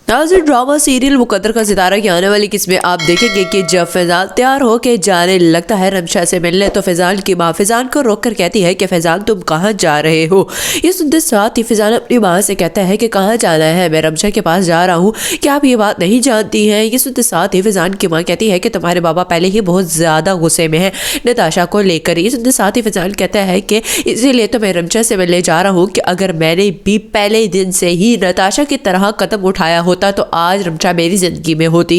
नाज़रीन, drama serial मुकद्दर का सितारा की आने वाली किस्में आप देखेंगे कि जब फैजान तैयार हो के जाने लगता है रमशा से मिलने, तो फैजान की माँ फैजान को रोक कर कहती है कि फैजान तुम कहाँ जा रहे हो। ये सुनते साथ ही फैजान अपनी माँ से कहता है कि कहाँ जाना है, मैं रमशा के पास जा रहा हूँ, क्या आप ये बात नहीं जानती हैं। ये सुनते साथ ही फैजान की माँ कहती है कि तुम्हारे बाबा पहले ही बहुत ज़्यादा गुस्से में हैं नताशा को लेकर। ये सुनते साथ ही फैजान कहता है कि इसीलिए तो मैं रमशा से मिलने जा रहा हूँ कि अगर मैंने भी पहले दिन से ही नताशा की तरह कदम उठाया होता तो आज रमशा मेरी जिंदगी में होती।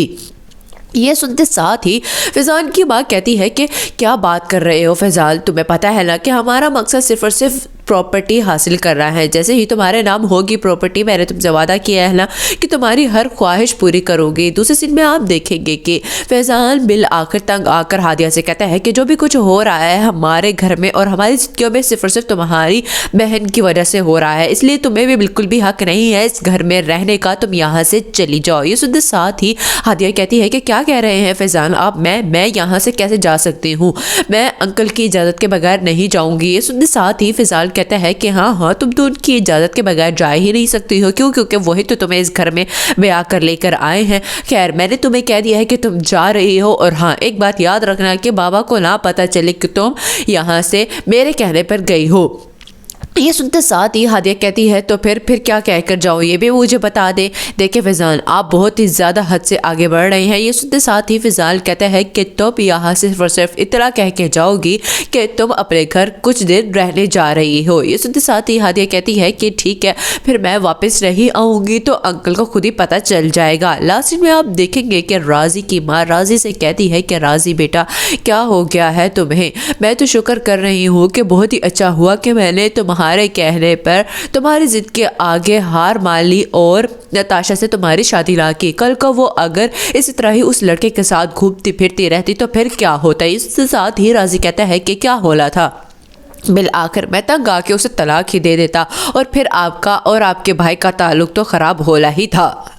ये सुनते साथ ही फैजान की माँ कहती है कि क्या बात कर रहे हो फैजान, तुम्हें पता है ना कि हमारा मकसद सिर्फ और सिर्फ प्रॉपर्टी हासिल कर रहा है। जैसे ही तुम्हारे नाम होगी प्रॉपर्टी, मैंने तुमसे वादा किया है ना कि तुम्हारी हर ख्वाहिश पूरी करोगे। दूसरे सीन में आप देखेंगे कि फैजान बिल आखिर तंग आकर हादिया से कहता है कि जो भी कुछ हो रहा है हमारे घर में और हमारी जिंदगियों में सिर्फ और सिर्फ तुम्हारी बहन की वजह से हो रहा है, इसलिए तुम्हें भी बिल्कुल भी हक नहीं है इस घर में रहने का, तुम यहाँ से चली जाओ। ये सुनते साथ ही हादिया कहती है कि क्या कह रहे हैं फैजान आप, मैं यहाँ से कैसे जा सकती हूँ, मैं अंकल की इजाज़त के बगैर नहीं जाऊँगी। ये सुनते साथ ही फैजान कहता है कि हाँ तुम तो उनकी इजाज़त के बगैर जा ही नहीं सकती हो। क्यों? क्योंकि वही तो तुम्हें इस घर में ब्याह कर लेकर आए हैं। खैर, मैंने तुम्हें कह दिया है कि तुम जा रही हो, और हाँ एक बात याद रखना कि बाबा को ना पता चले कि तुम यहाँ से मेरे कहने पर गई हो। ये सुनते साथ ही हादिया कहती है तो फिर क्या कहकर जाऊँ, ये भी मुझे बता दे। देखिए फैजान, आप बहुत ही ज़्यादा हद से आगे बढ़ रहे हैं। ये सुनते साथ ही फैजान कहता है कि तुम यहाँ सिर्फ और सिर्फ इतना कह के जाओगी कि तुम अपने घर कुछ दिन रहने जा रही हो। ये सुनते साथ ही हादिया कहती है कि ठीक है, फिर मैं वापस नहीं आऊँगी तो अंकल को खुद ही पता चल जाएगा। लास्ट में आप देखेंगे कि राजी की माँ राजी से कहती है कि राजी बेटा क्या हो गया है तुम्हें, मैं तो शुक्र कर रही हूँ कि बहुत ही अच्छा हुआ कि मैंने तुम्हारे कहने पर तुम्हारी जिद के आगे हार मान ली और नताशा से तुम्हारी शादी ना की। कल को वो अगर इसी तरह ही उस लड़के के साथ घूमती फिरती रहती तो फिर क्या होता। इसके साथ ही राजी कहता है कि क्या होला था, बिल आखिर मैं तंग आके उसे तलाक ही दे देता और फिर आपका और आपके भाई का ताल्लुक तो खराब होला ही था।